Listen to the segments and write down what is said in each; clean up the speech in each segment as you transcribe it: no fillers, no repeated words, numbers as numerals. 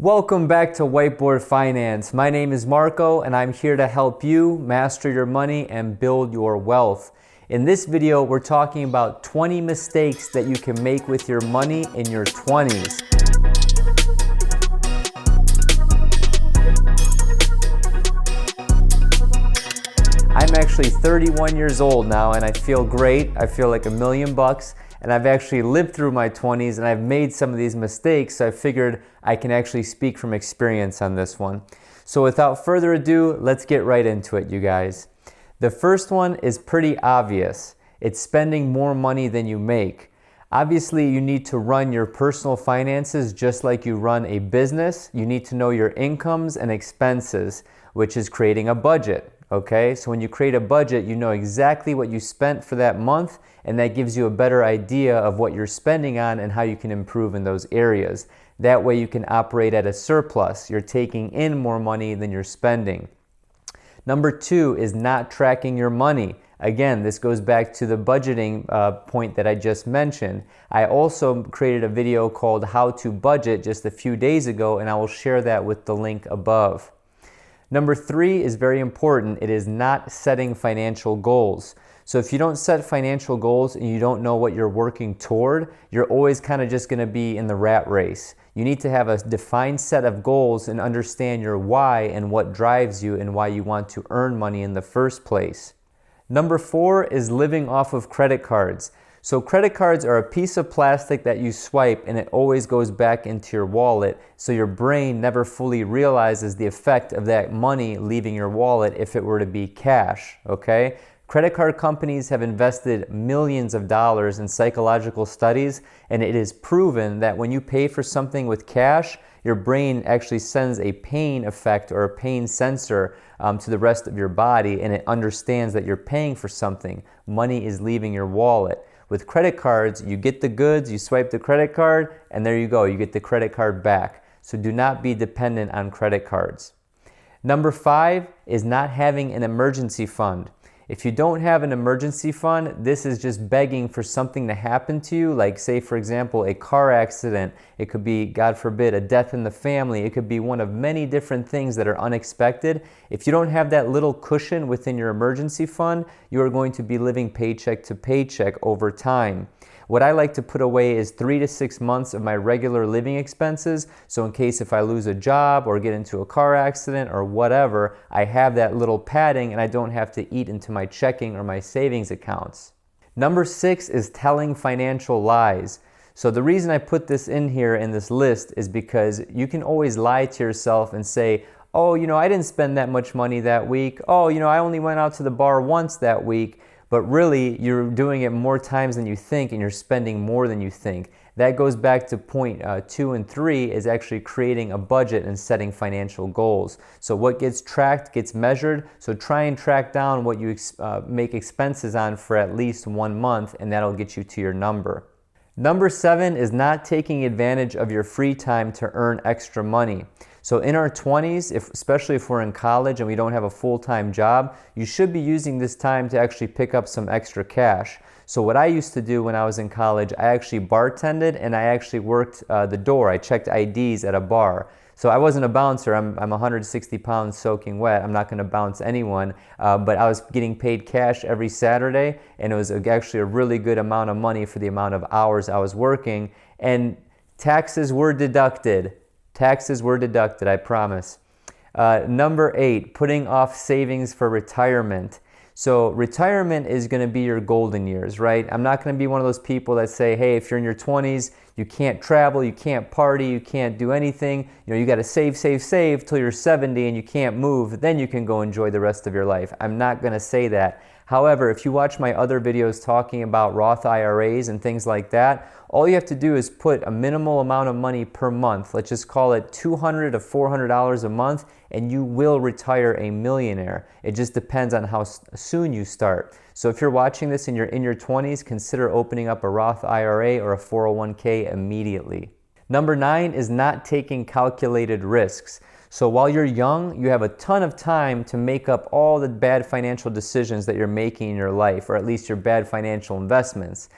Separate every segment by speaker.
Speaker 1: Welcome back to Whiteboard Finance. My name is Marco and I'm here to help you master your money and build your wealth. In this video, we're talking about 20 mistakes that you can make with your money in your 20s. I'm actually 31 years old now and I feel great. I feel like $1,000,000 and I've actually lived through my 20s and I've made some of these mistakes, so I figured I can actually speak from experience on this one. So without further ado, let's get right into it, you guys. The first one is pretty obvious. It's spending more money than you make. Obviously, you need to run your personal finances just like you run a business. You need to know your incomes and expenses, which is creating a budget. Okay, so when you create a budget, you know exactly what you spent for that month, and that gives you a better idea of what you're spending on and how you can improve in those areas. That way you can operate at a surplus. You're taking in more money than you're spending. Number two is not tracking your money. Again, this goes back to the budgeting point that I just mentioned. I also created a video called How to Budget just a few days ago, and I will share that with the link above. Number three is very important. It is not setting financial goals. So if you don't set financial goals and you don't know what you're working toward, you're always kind of just going to be in the rat race. You need to have a defined set of goals and understand your why and what drives you and why you want to earn money in the first place. Number four is living off of credit cards. So credit cards are a piece of plastic that you swipe and it always goes back into your wallet, so your brain never fully realizes the effect of that money leaving your wallet if it were to be cash, okay? Credit card companies have invested millions of dollars in psychological studies, and it is proven that when you pay for something with cash, your brain actually sends a pain effect or a pain sensor to the rest of your body, and it understands that you're paying for something. Money is leaving your wallet. With credit cards, you get the goods, you swipe the credit card, and there you go, you get the credit card back. So do not be dependent on credit cards. Number five is not having an emergency fund. If you don't have an emergency fund, this is just begging for something to happen to you, like say for example a car accident. It could be, God forbid, a death in the family. It could be one of many different things that are unexpected. If you don't have that little cushion within your emergency fund, you are going to be living paycheck to paycheck over time. What I like to put away is 3 to 6 months of my regular living expenses, so in case if I lose a job or get into a car accident or whatever, I have that little padding and I don't have to eat into my checking or my savings accounts. Number six is telling financial lies. So the reason I put this in here in this list is because you can always lie to yourself and say, oh, I didn't spend that much money that week. Oh, I only went out to the bar once that week. But really, you're doing it more times than you think and you're spending more than you think. That goes back to point 2 and 3 is actually creating a budget and setting financial goals. So what gets tracked gets measured. So try and track down what you make expenses on for at least 1 month, and that'll get you to your number. Number 7 is not taking advantage of your free time to earn extra money. So in our 20s, especially if we're in college and we don't have a full-time job, you should be using this time to actually pick up some extra cash. So what I used to do when I was in college, I actually bartended and I actually worked the door. I checked IDs at a bar. So I wasn't a bouncer. I'm 160 pounds soaking wet. I'm not going to bounce anyone. But I was getting paid cash every Saturday, and it was actually a really good amount of money for the amount of hours I was working. And taxes were deducted. Taxes were deducted, I promise. Number 8, putting off savings for retirement. So retirement is going to be your golden years, right? I'm not going to be one of those people that say, hey, if you're in your 20s, you can't travel, you can't party, you can't do anything. You got to save till you're 70 and you can't move. Then you can go enjoy the rest of your life. I'm not going to say that. However, if you watch my other videos talking about Roth IRAs and things like that, all you have to do is put a minimal amount of money per month. Let's just call it $200 to $400 a month, and you will retire a millionaire. It just depends on how soon you start. So if you're watching this and you're in your 20s, consider opening up a Roth IRA or a 401k immediately. Number 9 is not taking calculated risks. So while you're young, you have a ton of time to make up all the bad financial decisions that you're making in your life, or at least your bad financial investments.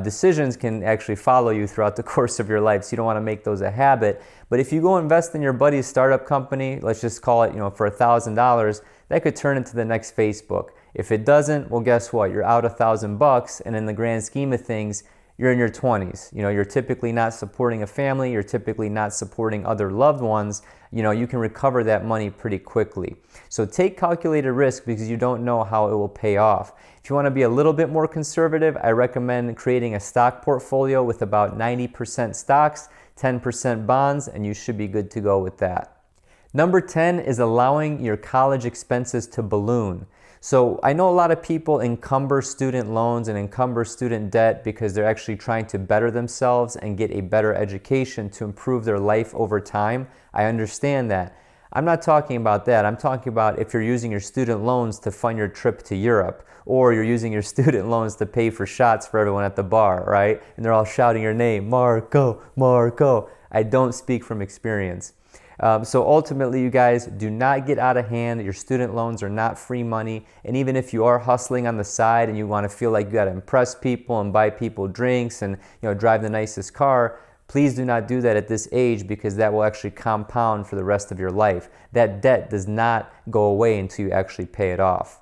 Speaker 1: Decisions can actually follow you throughout the course of your life, so you don't want to make those a habit. But if you go invest in your buddy's startup company, let's just call it, for $1,000, that could turn into the next Facebook. If it doesn't, well, guess what? You're out $1,000, and in the grand scheme of things, you're in your 20s. You're typically not supporting a family. You're typically not supporting other loved ones. You can recover that money pretty quickly. So take calculated risk because you don't know how it will pay off. If you want to be a little bit more conservative, I recommend creating a stock portfolio with about 90% stocks, 10% bonds, and you should be good to go with that. Number 10 is allowing your college expenses to balloon. So I know a lot of people encumber student loans and encumber student debt because they're actually trying to better themselves and get a better education to improve their life over time. I understand that. I'm not talking about that. I'm talking about if you're using your student loans to fund your trip to Europe, or you're using your student loans to pay for shots for everyone at the bar, right? And they're all shouting your name, Marco, Marco. I don't speak from experience. So ultimately, you guys, do not get out of hand. Your student loans are not free money. And even if you are hustling on the side and you want to feel like you got to impress people and buy people drinks and drive the nicest car, please do not do that at this age because that will actually compound for the rest of your life. That debt does not go away until you actually pay it off.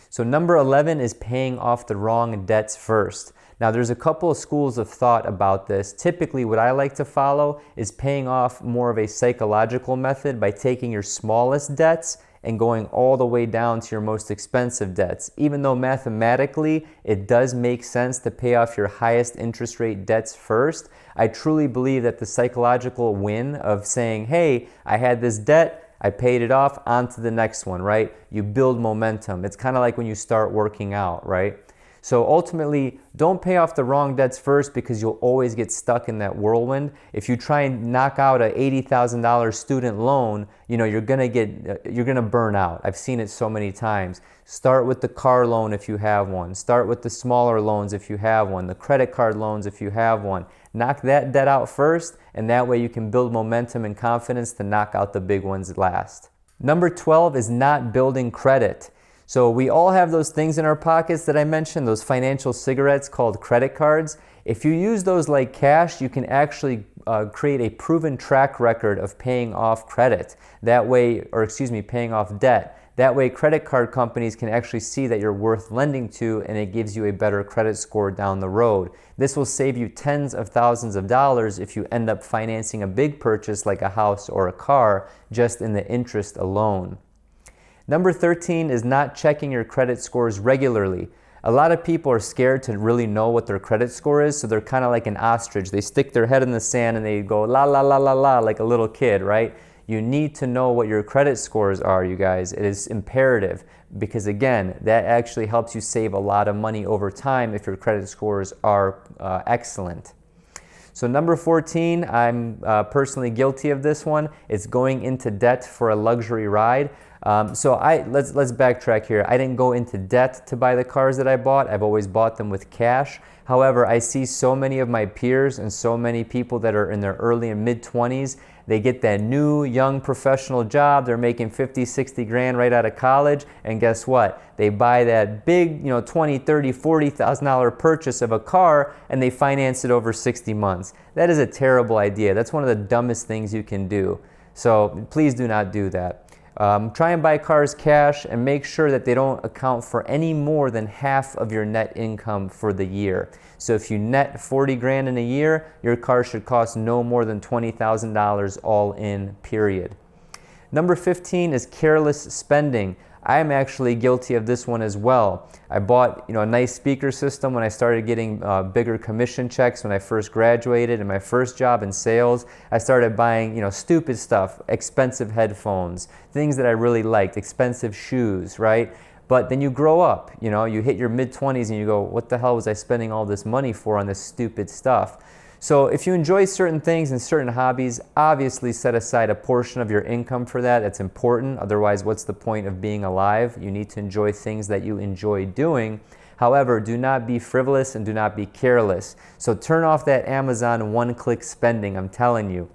Speaker 1: So number 11 is paying off the wrong debts first. Now, there's a couple of schools of thought about this. Typically, what I like to follow is paying off more of a psychological method by taking your smallest debts and going all the way down to your most expensive debts. Even though mathematically it does make sense to pay off your highest interest rate debts first, I truly believe that the psychological win of saying, hey, I had this debt, I paid it off, on to the next one, right? You build momentum. It's kind of like when you start working out, right? So ultimately, don't pay off the wrong debts first because you'll always get stuck in that whirlwind. If you try and knock out a $80,000 student loan, you're gonna burn out. I've seen it so many times. Start with the car loan if you have one. Start with the smaller loans if you have one. The credit card loans if you have one. Knock that debt out first, and that way you can build momentum and confidence to knock out the big ones last. Number 12 is not building credit. So we all have those things in our pockets that I mentioned, those financial cigarettes called credit cards. If you use those like cash, you can actually create a proven track record of paying off credit. Paying off debt. That way credit card companies can actually see that you're worth lending to, and it gives you a better credit score down the road. This will save you tens of thousands of dollars if you end up financing a big purchase like a house or a car just in the interest alone. Number 13 is not checking your credit scores regularly. A lot of people are scared to really know what their credit score is, so they're kind of like an ostrich. They stick their head in the sand and they go la la la la la like a little kid, right? You need to know what your credit scores are, you guys. It is imperative because, again, that actually helps you save a lot of money over time if your credit scores are excellent. So number 14, I'm personally guilty of this one. It's going into debt for a luxury ride. Let's backtrack here. I didn't go into debt to buy the cars that I bought. I've always bought them with cash. However, I see so many of my peers and so many people that are in their early and mid-20s. They get that new young professional job. They're making 50, 60 grand right out of college. And guess what? They buy that big, $20, $30, $40,000 purchase of a car and they finance it over 60 months. That is a terrible idea. That's one of the dumbest things you can do. So please do not do that. Try and buy cars cash and make sure that they don't account for any more than half of your net income for the year. So if you net 40 grand in a year, your car should cost no more than $20,000 all in, period. Number 15 is careless spending. I am actually guilty of this one as well. I bought a nice speaker system when I started getting bigger commission checks when I first graduated in my first job in sales. I started buying stupid stuff, expensive headphones, things that I really liked, expensive shoes, right? But then you grow up, you hit your mid-20s and you go, what the hell was I spending all this money for on this stupid stuff? So if you enjoy certain things and certain hobbies, obviously set aside a portion of your income for that. That's important. Otherwise, what's the point of being alive? You need to enjoy things that you enjoy doing. However, do not be frivolous and do not be careless. So turn off that Amazon one-click spending, I'm telling you.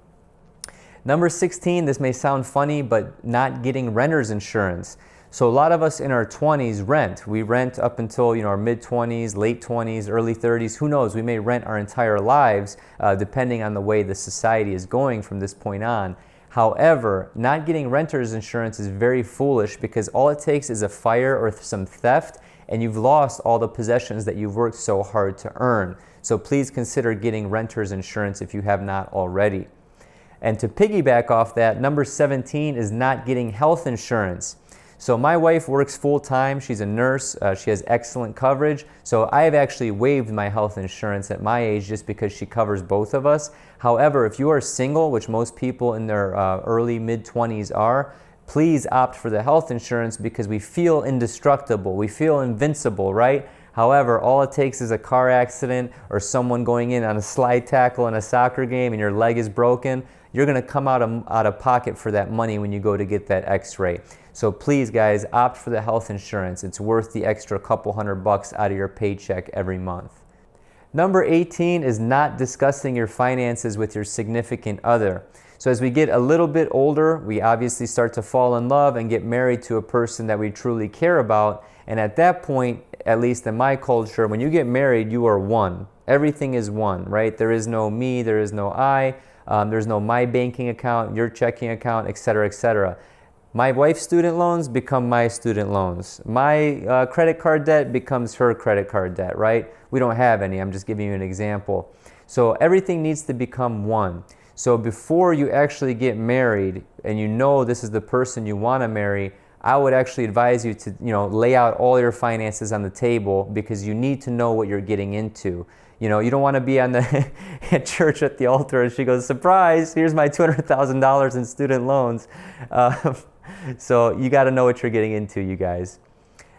Speaker 1: Number 16, this may sound funny, but not getting renter's insurance. So a lot of us in our 20s rent. We rent up until our mid-20s, late 20s, early 30s. Who knows? We may rent our entire lives depending on the way the society is going from this point on. However, not getting renter's insurance is very foolish because all it takes is a fire or some theft and you've lost all the possessions that you've worked so hard to earn. So please consider getting renter's insurance if you have not already. And to piggyback off that, number 17 is not getting health insurance. So my wife works full-time, she's a nurse, she has excellent coverage, so I have actually waived my health insurance at my age just because she covers both of us. However, if you are single, which most people in their early mid-20s are, please opt for the health insurance because we feel indestructible, we feel invincible, right? However, all it takes is a car accident or someone going in on a slide tackle in a soccer game and your leg is broken. You're going to come out of pocket for that money when you go to get that x-ray. So please guys, opt for the health insurance. It's worth the extra couple $100 out of your paycheck every month. Number 18 is not discussing your finances with your significant other. So as we get a little bit older, we obviously start to fall in love and get married to a person that we truly care about. And at that point, at least in my culture, when you get married, you are one. Everything is one, right? There is no me, there is no I, there's no my banking account, your checking account, etc., etc. My wife's student loans become my student loans. My credit card debt becomes her credit card debt, right? We don't have any, I'm just giving you an example. So everything needs to become one. So before you actually get married and you know this is the person you want to marry, I would actually advise you to lay out all your finances on the table because you need to know what you're getting into. You don't want to be on the at church at the altar and she goes, surprise, here's my $200,000 in student loans. So you got to know what you're getting into, you guys.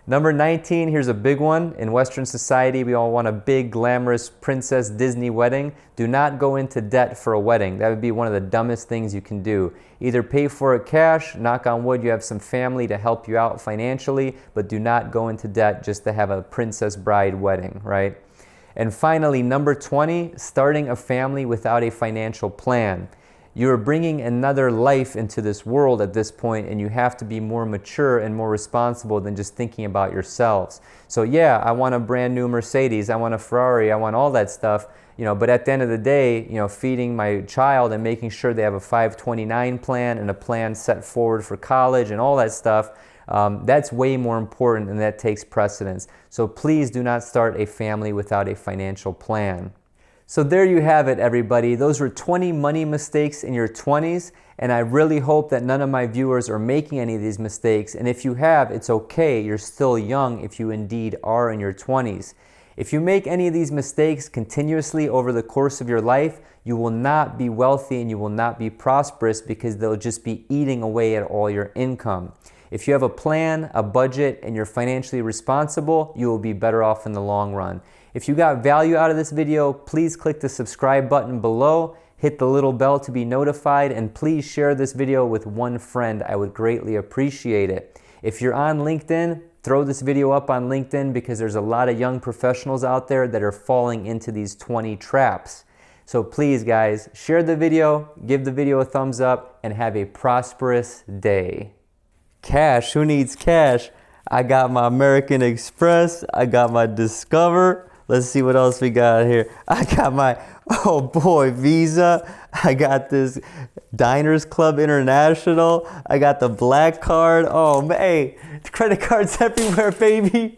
Speaker 1: Number 19, here's a big one. In Western society, we all want a big, glamorous Princess Disney wedding. Do not go into debt for a wedding. That would be one of the dumbest things you can do. Either pay for it cash, knock on wood, you have some family to help you out financially, but do not go into debt just to have a princess bride wedding, right? And finally, number 20, starting a family without a financial plan. You're bringing another life into this world at this point, and you have to be more mature and more responsible than just thinking about yourselves. So yeah, I want a brand new Mercedes, I want a Ferrari, I want all that stuff, but at the end of the day, feeding my child and making sure they have a 529 plan and a plan set forward for college and all that stuff, that's way more important and that takes precedence. So please do not start a family without a financial plan. So there you have it, everybody. Those were 20 money mistakes in your 20s, and I really hope that none of my viewers are making any of these mistakes. And if you have, it's okay. You're still young if you indeed are in your 20s. If you make any of these mistakes continuously over the course of your life, you will not be wealthy and you will not be prosperous because they'll just be eating away at all your income. If you have a plan, a budget, and you're financially responsible, you will be better off in the long run. If you got value out of this video, please click the subscribe button below, hit the little bell to be notified, and please share this video with one friend. I would greatly appreciate it. If you're on LinkedIn, throw this video up on LinkedIn because there's a lot of young professionals out there that are falling into these 20 traps. So please guys, share the video, give the video a thumbs up, and have a prosperous day. Cash, who needs cash? I got my American Express, I got my Discover. Let's see what else we got here. I got my, oh boy, Visa. I got this Diners Club International. I got the Black Card. Oh man, credit cards everywhere, baby.